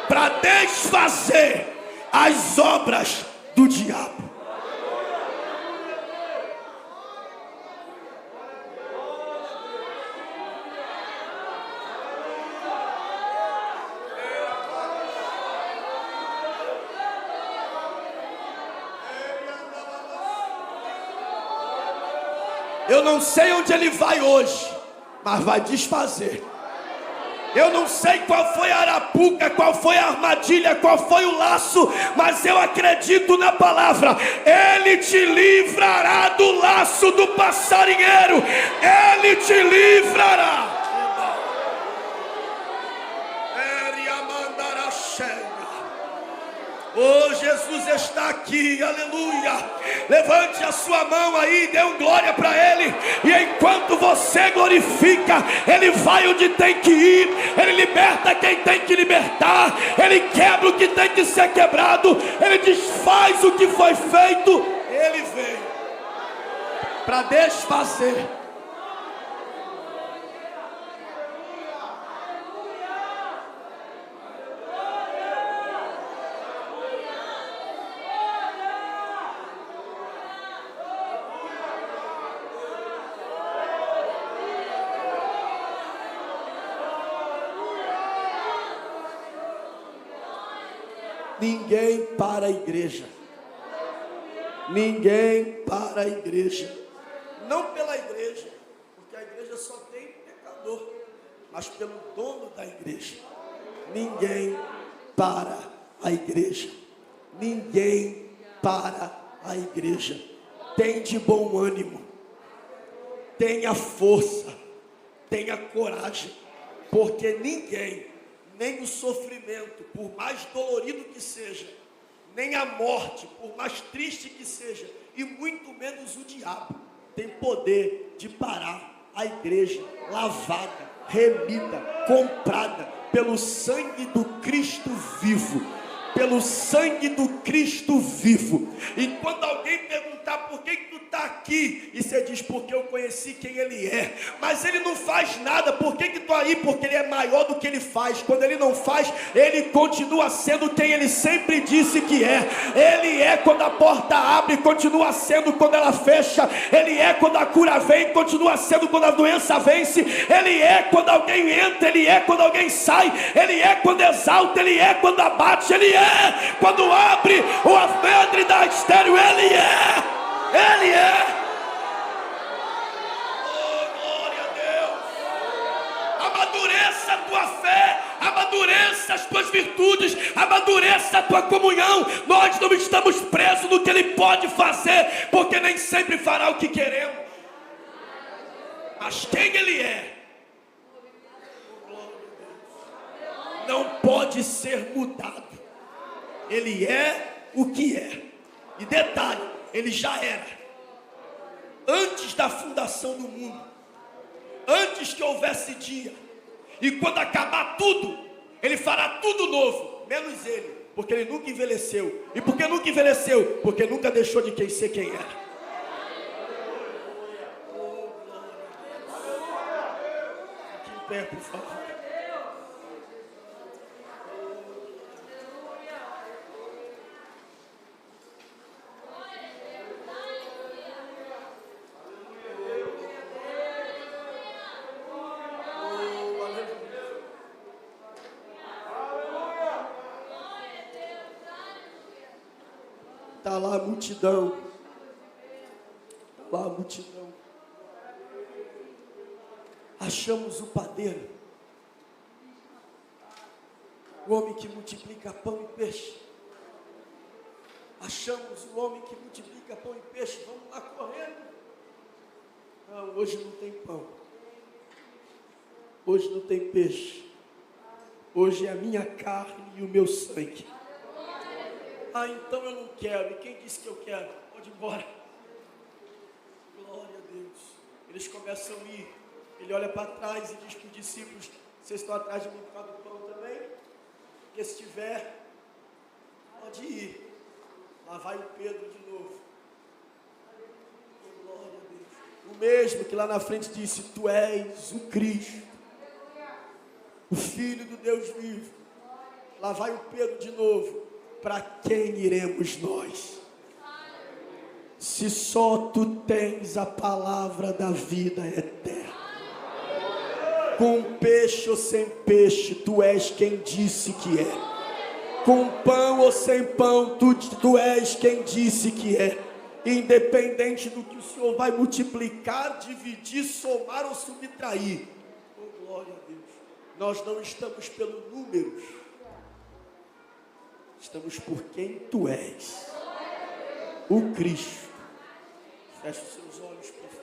para desfazer as obras do diabo. Eu não sei onde ele vai hoje, mas vai desfazer. Eu não sei qual foi a arapuca, qual foi a armadilha, qual foi o laço, mas eu acredito na palavra. Ele te livrará do laço do passarinheiro. Ele te livrará. Oh, Jesus está aqui, aleluia. Levante a sua mão aí, dê um glória para Ele. E enquanto você glorifica, Ele vai onde tem que ir. Ele liberta quem tem que libertar. Ele quebra o que tem que ser quebrado. Ele desfaz o que foi feito. Ele veio para desfazer. Ninguém para a igreja. Ninguém para a igreja. Não pela igreja, porque a igreja só tem pecador, mas pelo dono da igreja. Ninguém para a igreja. Ninguém para a igreja. Tem de bom ânimo. Tenha força. Tenha coragem. Porque ninguém, nem o sofrimento, por mais dolorido que seja, nem a morte, por mais triste que seja, e muito menos o diabo, tem poder de parar a igreja lavada, remida, comprada pelo sangue do Cristo vivo. Pelo sangue do Cristo vivo. E quando alguém perguntar por que tu está aqui, e você diz, porque eu conheci quem Ele é. Mas Ele não faz nada. Por que tu aí? Porque Ele é maior do que Ele faz. Quando Ele não faz, Ele continua sendo quem Ele sempre disse que é. Ele é quando a porta abre, continua sendo quando ela fecha. Ele é quando a cura vem, continua sendo quando a doença vence. Ele é quando alguém entra, Ele é quando alguém sai. Ele é quando exalta, Ele é quando abate. Ele é quando abre o alfebre da estéreo. Ele é. Oh, glória a Deus. Amadureça a tua fé, amadureça as tuas virtudes, amadureça a tua comunhão. Nós não estamos presos no que Ele pode fazer, porque nem sempre fará o que queremos, mas quem Ele é não pode ser mudado. Ele é o que é. E detalhe, Ele já era. Antes da fundação do mundo. Antes que houvesse dia. E quando acabar tudo, Ele fará tudo novo. Menos Ele. Porque Ele nunca envelheceu. E por que nunca envelheceu? Porque nunca deixou de quem ser quem era. Fique em pé, por favor. Está lá a multidão. Está lá a multidão. achamos o padeiro, o homem que multiplica pão e peixe. Achamos o homem que multiplica pão e peixe. Vamos lá correndo. Não, hoje não tem pão. Hoje não tem peixe. Hoje é a minha carne e o meu sangue. Ah, então eu não quero. E quem disse que eu quero? Pode ir embora. Glória a Deus. Eles começam a ir. Ele olha para trás e diz para os discípulos: vocês estão atrás de mim por causa do pão também? Porque se tiver, pode ir. Lá vai o Pedro de novo. Oh, glória a Deus. O mesmo que lá na frente disse: tu és o Cristo, o Filho do Deus vivo. Lá vai o Pedro de novo. Para quem iremos nós? Se só tu tens a palavra da vida eterna. Com peixe ou sem peixe, tu és quem disse que é. Com pão ou sem pão, tu és quem disse que é. Independente do que o Senhor vai multiplicar, dividir, somar ou subtrair. Oh, glória a Deus. Nós não estamos pelos números. Estamos por quem tu és. O Cristo. Feche os seus olhos, por favor.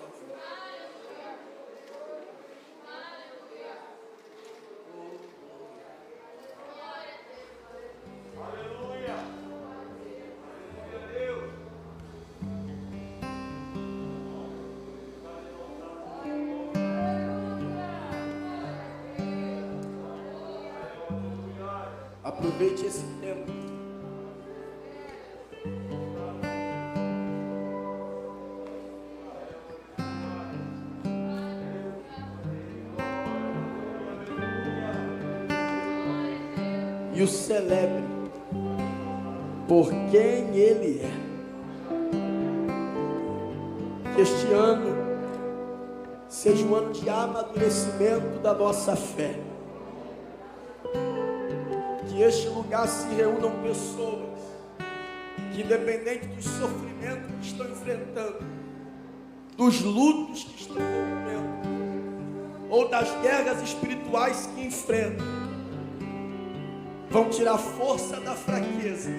Aproveite esse tempo. E o celebre por quem Ele é. Que este ano seja um ano de amadurecimento da nossa fé. Que este lugar se reúnam pessoas que, independente dos sofrimentos que estão enfrentando, dos lutos que estão vivendo, ou das guerras espirituais que enfrentam, vão tirar força da fraqueza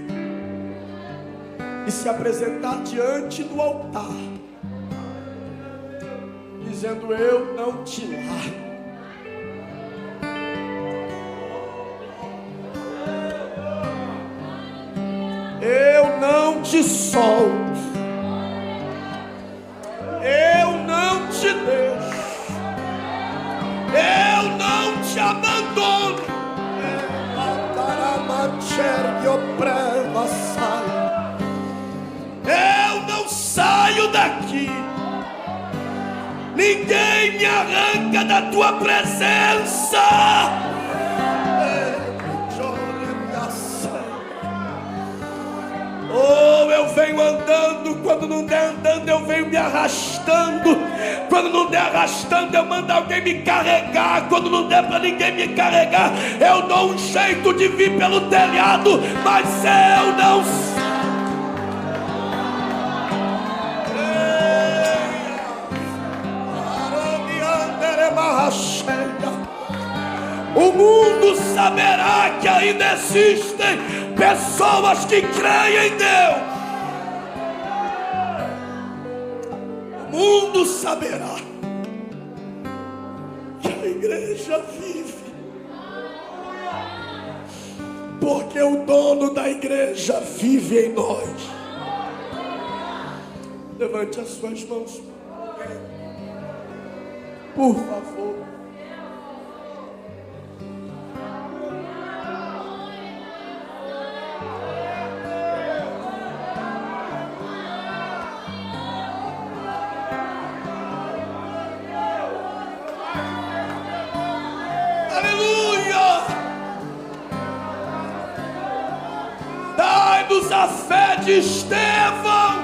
e se apresentar diante do altar, dizendo: eu não te largo. Eu não te solto, eu não te deixo, eu não te abandono. Eu não saio daqui, ninguém me arranca da tua presença. Oh, eu venho andando, quando não der andando eu venho me arrastando, quando não der arrastando eu mando alguém me carregar, quando não der para ninguém me carregar eu dou um jeito de vir pelo telhado, mas eu não sei. O mundo saberá que ainda existem pessoas que creem em Deus. O mundo saberá que a igreja vive, porque o dono da igreja vive em nós. Levante as suas mãos, por favor. Dai-nos a fé de Estevão.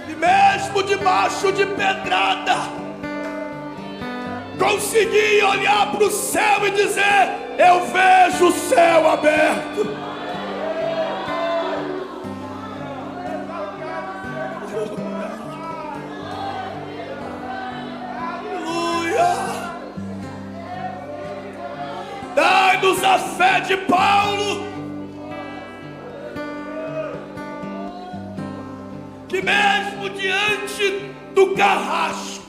E mesmo debaixo de pedrada, consegui olhar para o céu e dizer: eu vejo o céu aberto. vemos a fé de Paulo, que mesmo diante do carrasco,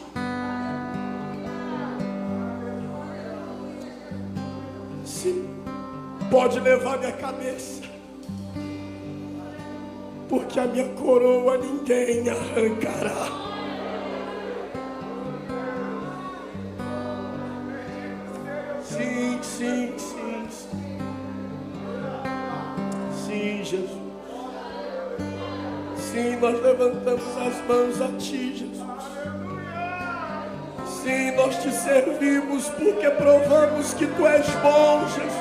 se pode levar minha cabeça, porque a minha coroa ninguém arrancará. Sim, sim, sim, sim. Sim, Jesus. Sim, nós levantamos as mãos a Ti, Jesus. Sim, nós Te servimos porque provamos que Tu és bom, Jesus.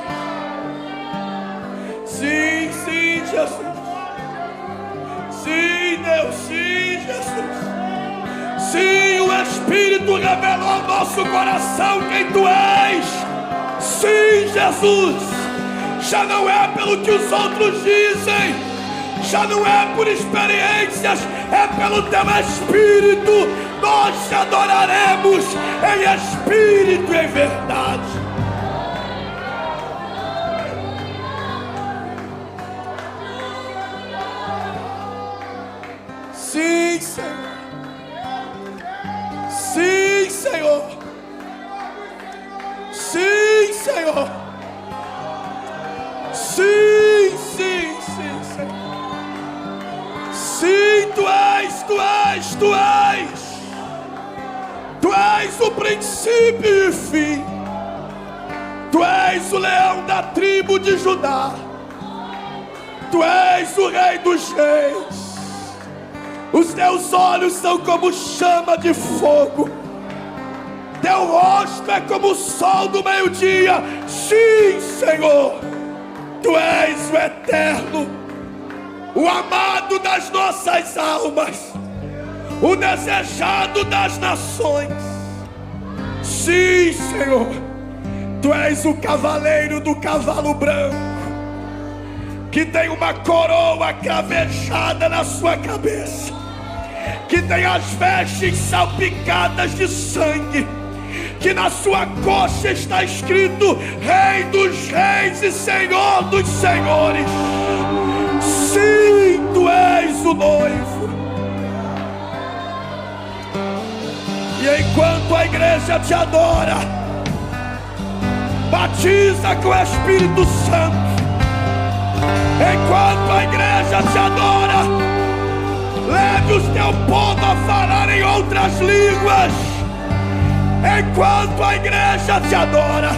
Sim, sim, Jesus. Sim, Deus, sim, Jesus. Sim, o Espírito revelou ao nosso coração quem Tu és. Sim, Jesus. Já não é pelo que os outros dizem, já não é por experiências, é pelo Teu Espírito. Nós Te adoraremos em espírito e em verdade. Sim, Senhor. Sim, Senhor. Sim, Senhor. Sim, sim, sim, Senhor. Sim, Tu és, Tu és, Tu és. Tu és o princípio e o fim. Tu és o leão da tribo de Judá. Tu és o Rei dos reis. Os Teus olhos são como chama de fogo. Teu rosto é como o sol do meio-dia. Sim, Senhor. Tu és o eterno, o amado das nossas almas, o desejado das nações. Sim, Senhor. Tu és o cavaleiro do cavalo branco, que tem uma coroa cravejada na sua cabeça, que tem as vestes salpicadas de sangue, que na sua coxa está escrito Rei dos reis e Senhor dos senhores. Sim, Tu és o noivo. E enquanto a igreja Te adora, batiza com o Espírito Santo. Enquanto a igreja Te adora, leve o Teu povo a falar em outras línguas. Enquanto a igreja Te adora,